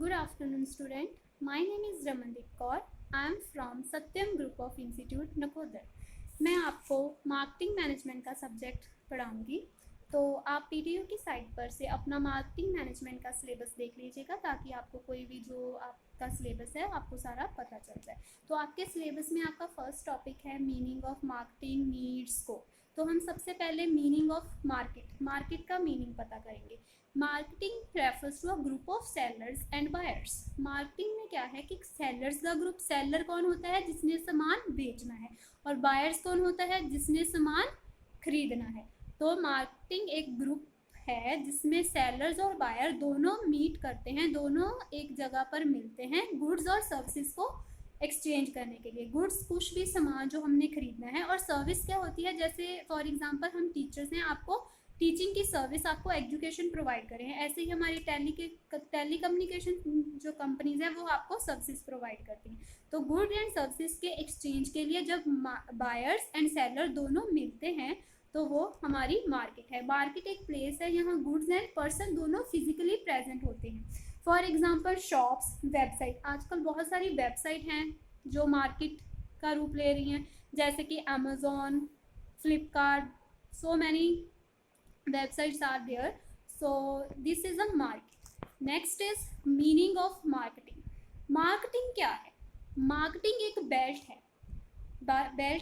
Good afternoon, student. My name is Ramandeep Kaur. I am from Satyam Group of Institute, Nakodar. मैं आपको marketing management का subject पढ़ाऊंगी। तो आप PTU की site पर से अपना मार्केटिंग मैनेजमेंट का सिलेबस देख लीजिएगा ताकि आपको कोई भी जो आपका सिलेबस है आपको सारा पता चल जाए। तो आपके सिलेबस में आपका फर्स्ट टॉपिक है मीनिंग ऑफ मार्केटिंग नीड्स को। तो हम सबसे पहले मीनिंग ऑफ मार्केट का मीनिंग पता करेंगे। Marketing refers to a group of sellers and buyers. Marketing में क्या है कि सेलर्स का ग्रुप, सेलर कौन होता है जिसने सामान बेचना है, और बायर्स कौन होता है जिसने सामान खरीदना है। तो मार्केटिंग एक ग्रुप है जिसमें सेलर्स और बायर दोनों मीट करते हैं, दोनों एक जगह पर मिलते हैं गुड्स और सर्विसेज को एक्सचेंज करने के लिए। गुड्स कुछ भी सामान जो हमने खरीदना है, और सर्विस क्या होती है, जैसे फॉर एग्जांपल हम टीचर्स हैं, आपको टीचिंग की सर्विस, आपको एजुकेशन प्रोवाइड करें हैं। ऐसे ही हमारी टेली कम्युनिकेशन जो कंपनीज है वो आपको सर्विसेज प्रोवाइड करती हैं। तो गुड एंड सर्विसेज के एक्सचेंज के लिए जब बायर्स एंड सेलर दोनों मिलते हैं तो वो हमारी मार्केट है। मार्केट एक प्लेस है, यहाँ गुड्स एंड पर्सन दोनों फिजिकली प्रेजेंट होते हैं। फॉर एग्जाम्पल शॉप्स, वेबसाइट, आजकल बहुत सारी वेबसाइट हैं जो मार्केट का रूप ले रही हैं, जैसे कि Amazon, Flipkart, so many websites are there. So this is a market. Next is meaning of marketing. Marketing क्या है? मार्केटिंग एक बेल्ट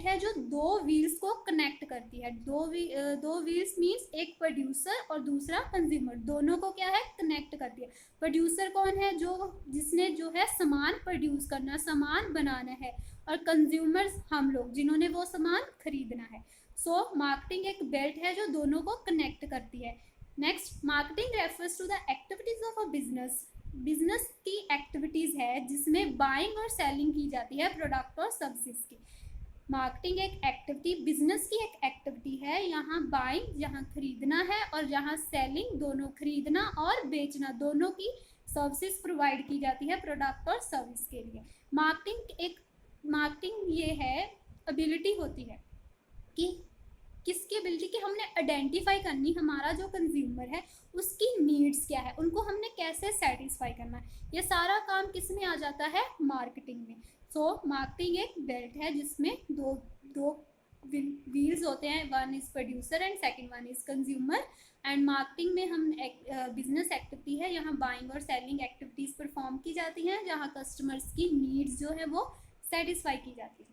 है जो दो व्हील्स को कनेक्ट करती है। दो व्हील्स मीन्स एक प्रोड्यूसर और दूसरा कंज्यूमर, दोनों को क्या है कनेक्ट करती है। प्रोड्यूसर कौन है, जिसने जो है सामान प्रोड्यूस करना, सामान बनाना है, और कंज्यूमर्स हम लोग जिन्होंने वो सामान खरीदना है। सो मार्केटिंग एक बेल्ट है जो दोनों को कनेक्ट करती है। Next, marketing refers to the activities of a business. Business की एक्टिविटीज है जिसमें बाइंग और सेलिंग की जाती है प्रोडक्ट और सर्विसेज की। मार्केटिंग एक एक्टिविटी, बिजनेस की एक एक्टिविटी है। यहाँ बाइंग, यहाँ खरीदना है, और यहाँ सेलिंग, दोनों खरीदना और बेचना, दोनों की सर्विसेज प्रोवाइड की जाती है प्रोडक्ट और सर्विस के लिए। मार्केटिंग ये है एबिलिटी होती है कि किसकी एबिलिटी कि हमने आइडेंटिफाई करनी हमारा जो कंज्यूमर है उसकी नीड्स क्या है, उनको हमने कैसे सेटिस्फाई करना है। ये सारा काम किस में आ जाता है, मार्केटिंग में। सो मार्केटिंग एक बेल्ट है जिसमें दो व्हील्स होते हैं, one is producer and second one is consumer. And marketing में हम बिजनेस एक्टिविटी है, यहाँ बाइंग और सेलिंग एक्टिविटीज परफॉर्म की जाती हैं, जहाँ कस्टमर्स की नीड्स जो है वो सेटिस्फाई की जाती है।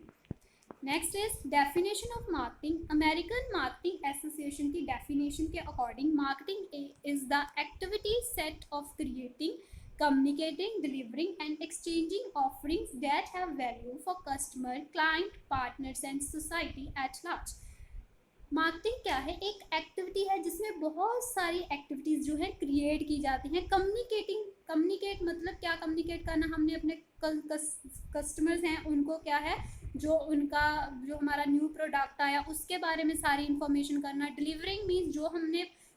Next is definition of marketing. American marketing association की डेफिनेशन के according marketing is the activity set of creating, communicating, delivering and exchanging offerings that have value for customer, client, partners and society at large. Marketing क्या है, एक activity है जिसमें बहुत सारी activities जो है क्रिएट की जाती हैं। कम्युनिकेट मतलब क्या कम्युनिकेट करना, हमने अपने कस्टमर्स हैं उनको क्या है, जो हमारा न्यू प्रोडक्ट आया उसके बारे में सारी इंफॉर्मेशन करना। डिलीवरिंग मीन्स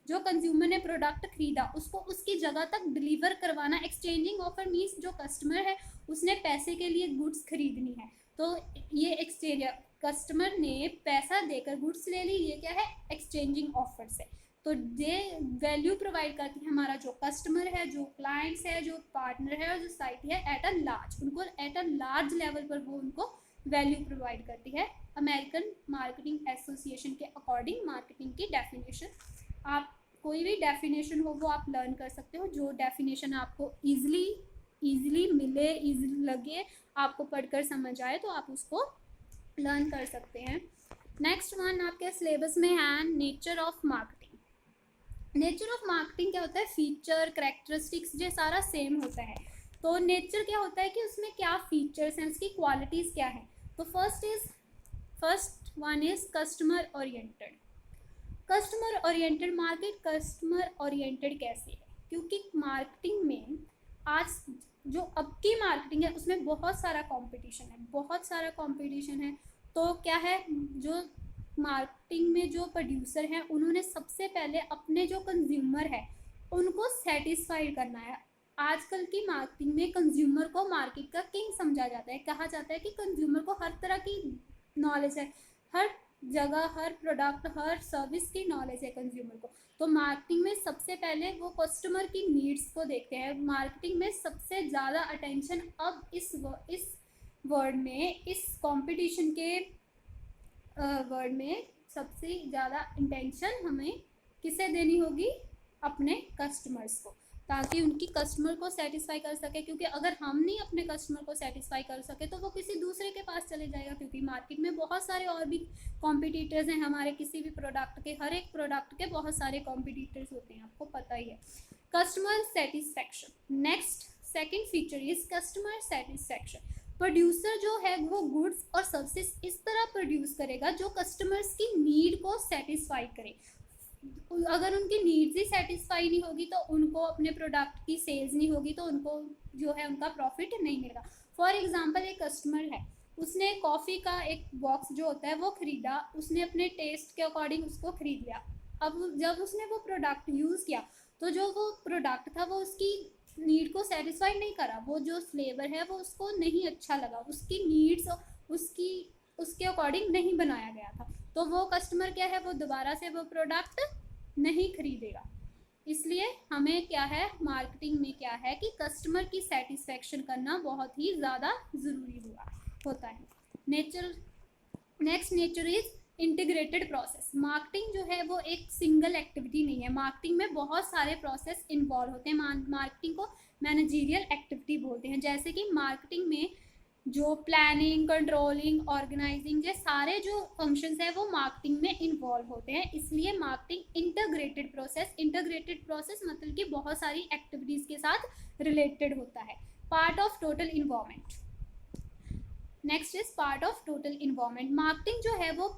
जो कंज्यूमर ने प्रोडक्ट खरीदा उसको उसकी जगह तक डिलीवर करवाना। एक्सचेंजिंग ऑफर मीन्स जो कस्टमर है उसने पैसे के लिए गुड्स खरीदनी है, तो ये एक्सचेंज, कस्टमर ने पैसा देकर गुड्स ले ली, ये क्या है एक्सचेंजिंग ऑफर से। तो ये वैल्यू प्रोवाइड करती है हमारा जो कस्टमर है, जो क्लाइंट्स है, जो पार्टनर है और जो सोसाइटी है एट अ लार्ज, उनको एट अ लार्ज लेवल पर वो उनको वैल्यू प्रोवाइड करती है। अमेरिकन मार्केटिंग एसोसिएशन के अकॉर्डिंग मार्केटिंग की डेफिनेशन, आप कोई भी डेफिनेशन हो वो आप लर्न कर सकते हो, जो डेफिनेशन आपको ईजिली मिले, ईजिली लगे, आपको पढ़कर समझ आए तो आप उसको लर्न कर सकते हैं। नेक्स्ट वन आपके सिलेबस में है nature of marketing. Nature of marketing क्या होता है, फीचर, कैरेक्टरिस्टिक्स, ये सारा सेम होता है। तो नेचर क्या होता है कि उसमें क्या फीचर्स हैं, उसकी क्वालिटीज़ क्या है। तो first one is customer oriented. Customer oriented market customer oriented कैसे है, क्योंकि मार्केटिंग में आज जो अब की मार्केटिंग है उसमें बहुत सारा कंपटीशन है। तो क्या है, जो मार्केटिंग में जो प्रोड्यूसर हैं उन्होंने सबसे पहले अपने जो कंज्यूमर है उनको सेटिस्फाई करना है। आजकल की मार्केटिंग में कंज्यूमर को मार्केट का किंग समझा जाता है, कहा जाता है कि कंज्यूमर को हर तरह की नॉलेज है, हर जगह, हर प्रोडक्ट, हर सर्विस की नॉलेज है कंज्यूमर को। तो मार्केटिंग में सबसे पहले वो कस्टमर की नीड्स को देखते हैं। मार्केटिंग में सबसे ज़्यादा अटेंशन अब इस वर्ड में, इस कंपटीशन के वर्ड में सबसे ज़्यादा इंटेंशन हमें किसे देनी होगी? अपने कस्टमर्स को, ताकि उनकी कस्टमर को सेटिस्फाई कर सके। क्योंकि अगर हम नहीं अपने कस्टमर को सेटिस्फाई कर सके तो वो किसी दूसरे के पास चले जाएगा। क्योंकि मार्केट में बहुत सारे और भी कॉम्पिटिटर्स हैं हमारे, किसी भी प्रोडक्ट के, हर एक प्रोडक्ट के बहुत सारे कॉम्पिटिटर्स होते हैं, आपको पता ही है। Customer satisfaction, next second feature is customer satisfaction. Producer जो है वो गुड्स और सर्विसेज इस तरह प्रोड्यूस करेगा जो कस्टमर्स की नीड को सेटिस्फाई करे। अगर उनकी नीड्स ही सेटिस्फाई नहीं होगी तो उनको अपने प्रोडक्ट की सेल्स नहीं होगी, तो उनको जो है उनका प्रॉफिट नहीं मिलेगा। फॉर एग्जांपल, एक कस्टमर है, उसने कॉफ़ी का एक बॉक्स जो होता है वो ख़रीदा, उसने अपने टेस्ट के अकॉर्डिंग उसको ख़रीद लिया। अब जब उसने वो प्रोडक्ट यूज़ किया तो जो वो प्रोडक्ट था वो उसकी नीड को सेटिस्फाई नहीं करा। वो जो फ्लेवर है वो उसको नहीं अच्छा लगा, उसकी नीड्स उसके अकॉर्डिंग नहीं बनाया गया था। तो वो कस्टमर क्या है, वो दोबारा से वो प्रोडक्ट नहीं खरीदेगा। इसलिए हमें क्या है, मार्केटिंग में क्या है कि कस्टमर की सेटिस्फेक्शन करना बहुत ही ज़्यादा ज़रूरी होता है। Next nature is integrated process. Marketing जो है वो एक सिंगल एक्टिविटी नहीं है। मार्केटिंग में बहुत सारे प्रोसेस इन्वॉल्व होते हैं। मार्केटिंग को मैनेजरियल एक्टिविटी बोलते हैं। जैसे कि मार्केटिंग में जो प्लानिंग, कंट्रोलिंग, ऑर्गेनाइजिंग, ये सारे जो फंक्शंस हैं वो मार्केटिंग में इन्वॉल्व होते हैं। इसलिए मार्केटिंग इंटीग्रेटेड प्रोसेस मतलब कि बहुत सारी एक्टिविटीज़ के साथ रिलेटेड होता है। Part of total involvement, next is part of total involvement. Marketing जो है वो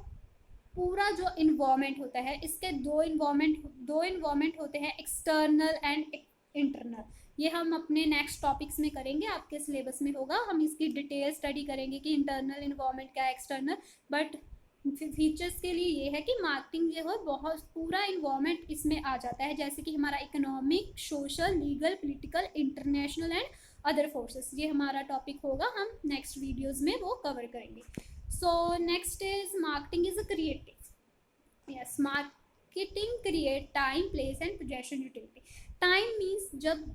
पूरा जो इन्वॉल्वमेंट होता है, इसके दो इन्वॉल्वमेंट होते हैं, एक्सटर्नल एंड इंटरनल। ये हम अपने नेक्स्ट टॉपिक्स में करेंगे, आपके सिलेबस में होगा, हम इसकी डिटेल स्टडी करेंगे कि इंटरनल इन्वॉल्वमेंट क्या है, एक्सटर्नल। बट फीचर्स के लिए ये है कि मार्केटिंग जो है बहुत पूरा इन्वॉल्वमेंट इसमें आ जाता है। जैसे कि हमारा economic, social, legal, political, international and other forces, ये हमारा टॉपिक होगा, हम नेक्स्ट वीडियोस में वो कवर करेंगे। So next is marketing is a creative. Yes, marketing create time, place and possession utility. Time means, जब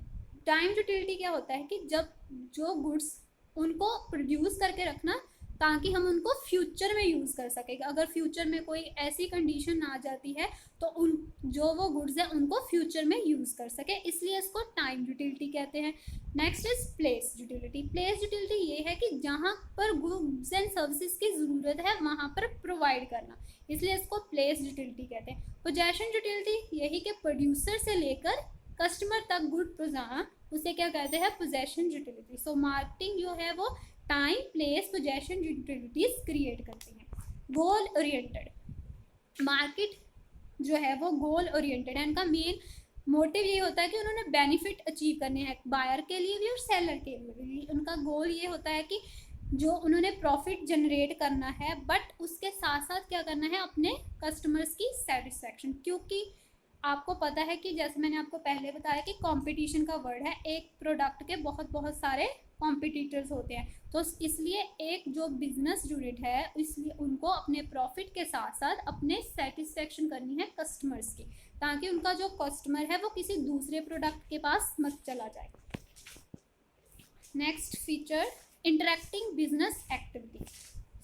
टाइम यूटिलिटी क्या होता है कि जब जो गुड्स उनको प्रोड्यूस करके रखना ताकि हम उनको फ्यूचर में यूज़ कर सकें। अगर फ्यूचर में कोई ऐसी कंडीशन आ जाती है तो उन जो वो गुड्स हैं उनको फ्यूचर में यूज़ कर सके, इसलिए इसको टाइम यूटिलिटी कहते हैं। Next is place utility. Place utility ये है कि जहाँ पर गुड्स एंड सर्विसेज की ज़रूरत है वहाँ पर प्रोवाइड करना, इसलिए इसको प्लेस यूटिलिटी कहते हैं। पोजेशन यूटिलिटी यही कि प्रोड्यूसर से लेकर कस्टमर तक गुड पहुँचाना, उसे क्या कहते हैं, पोजेशन यूटिलिटी। सो मार्केटिंग जो है वो time, place, possession utilities create करती हैं। गोल ओरिएंटेड, मार्केट जो है वो गोल ओरिएंटेड है। इनका मेन मोटिव ये होता है कि उन्होंने बेनिफिट अचीव करने हैं, बायर के लिए भी और सेलर के लिए भी। उनका गोल ये होता है कि जो उन्होंने प्रॉफिट जनरेट करना है, बट उसके साथ साथ क्या करना है, अपने कस्टमर्स की सेटिस्फैक्शन। क्योंकि आपको पता है कि जैसे मैंने आपको पहले बताया कि कंपटीशन का वर्ड है, एक प्रोडक्ट के बहुत सारे कॉम्पिटिटर्स होते हैं। तो इसलिए एक जो बिजनेस यूनिट है, इसलिए उनको अपने प्रॉफिट के साथ साथ अपने सेटिस्फैक्शन करनी है कस्टमर्स की, ताकि उनका जो कस्टमर है वो किसी दूसरे प्रोडक्ट के पास मत चला जाए। Next feature, interacting business activity.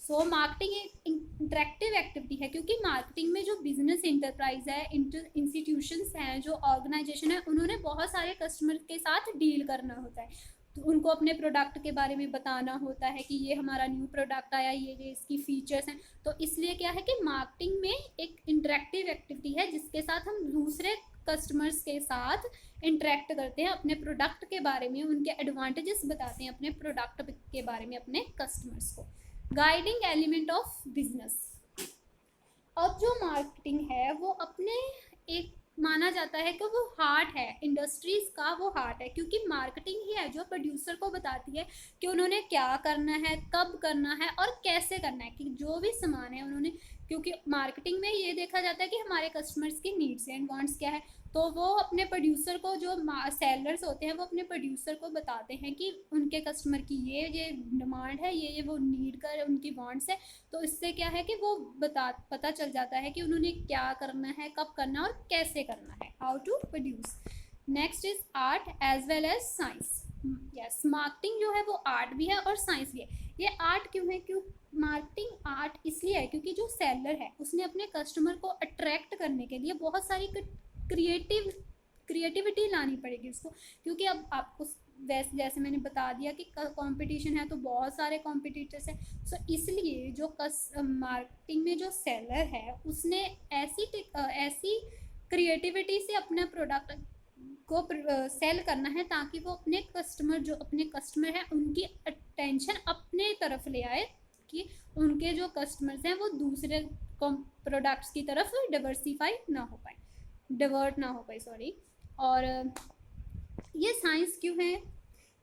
So marketing एक इंटरेक्टिव एक्टिविटी है, क्योंकि मार्केटिंग में जो बिजनेस इंटरप्राइज है, इंस्टीट्यूशंस हैं, जो ऑर्गेनाइजेशन है, उन्होंने बहुत सारे कस्टमर के साथ डील करना होता है। तो उनको अपने प्रोडक्ट के बारे में बताना होता है कि ये हमारा न्यू प्रोडक्ट आया, ये इसकी फीचर्स हैं। तो इसलिए क्या है कि मार्केटिंग में एक इंटरेक्टिव एक्टिविटी है जिसके साथ हम दूसरे कस्टमर्स के साथ इंटरेक्ट करते हैं, अपने प्रोडक्ट के बारे में उनके एडवांटेजेस बताते हैं, अपने प्रोडक्ट के बारे में अपने कस्टमर्स को। Guiding element of business. अब जो मार्केटिंग है वो अपने एक माना जाता है कि वो हार्ट है, इंडस्ट्रीज का वो हार्ट है, क्योंकि मार्केटिंग ही है जो प्रोड्यूसर को बताती है कि उन्होंने क्या करना है, कब करना है और कैसे करना है, कि जो भी सामान है उन्होंने, क्योंकि मार्केटिंग में ये देखा जाता है कि हमारे कस्टमर्स की नीड्स एंड वांट्स क्या है। तो वो अपने प्रोड्यूसर को, जो सेलर्स होते हैं वो अपने प्रोड्यूसर को बताते हैं कि उनके कस्टमर की ये डिमांड है, ये वो नीड कर, उनकी वांट्स है। तो इससे क्या है कि वो पता चल जाता है कि उन्होंने क्या करना है, कब करना है और कैसे करना है, how to produce. Next is art as well as science. Yes, marketing जो है वो आर्ट भी है और साइंस भी है। ये आर्ट क्यों है? क्यों मार्केटिंग आर्ट इसलिए है क्योंकि जो सेलर है उसने अपने कस्टमर को अट्रैक्ट करने के लिए बहुत सारी क्रिएटिविटी लानी पड़ेगी उसको, क्योंकि अब आपको जैसे मैंने बता दिया कि कंपटीशन है तो बहुत सारे कॉम्पिटिटर्स हैं। सो इसलिए जो मार्केटिंग में जो सेलर है उसने ऐसी क्रिएटिविटी से अपना प्रोडक्ट को सेल करना है ताकि वो अपने कस्टमर हैं उनकी अटेंशन अपने तरफ ले आए, कि उनके जो कस्टमर्स हैं वो दूसरे प्रोडक्ट्स की तरफ डाइवर्ट ना हो पाए सॉरी। और ये साइंस क्यों है?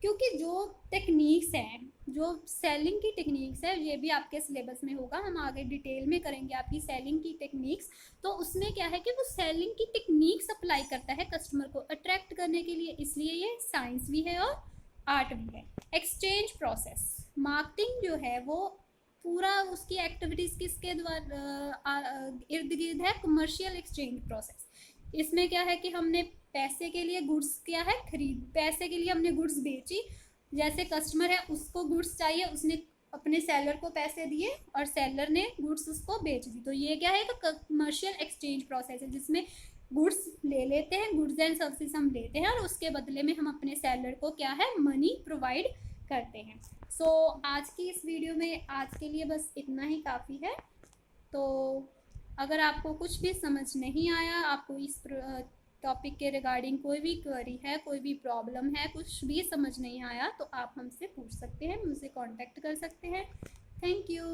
क्योंकि जो टेक्निक्स हैं, जो सेलिंग की टेक्निक्स है, ये भी आपके सिलेबस में होगा, हम आगे डिटेल में करेंगे आपकी सेलिंग की टेक्निक्स। तो उसमें क्या है कि वो सेलिंग की टेक्निक्स अप्लाई करता है कस्टमर को अट्रैक्ट करने के लिए, इसलिए ये साइंस भी है और आर्ट भी है। एक्सचेंज प्रोसेस, मार्केटिंग जो है वो पूरा उसकी एक्टिविटीज़ किसके द्वारा इर्द गिर्द है? Commercial exchange process. इसमें क्या है कि हमने पैसे के लिए गुड्स किया है पैसे के लिए हमने गुड्स बेची, जैसे कस्टमर है उसको गुड्स चाहिए, उसने अपने सेलर को पैसे दिए और सेलर ने गुड्स उसको बेच दी। तो ये क्या है? कमर्शियल एक्सचेंज प्रोसेस है जिसमें गुड्स ले लेते हैं, गुड्स एंड सर्विसेज हम लेते हैं और उसके बदले में हम अपने सेलर को क्या है? मनी प्रोवाइड करते हैं। सो आज की इस वीडियो में आज के लिए बस इतना ही काफ़ी है। तो अगर आपको कुछ भी समझ नहीं आया, आपको इस टॉपिक के रिगार्डिंग कोई भी क्वेरी है, कोई भी प्रॉब्लम है, कुछ भी समझ नहीं आया, तो आप हमसे पूछ सकते हैं, मुझसे कांटेक्ट कर सकते हैं। Thank you.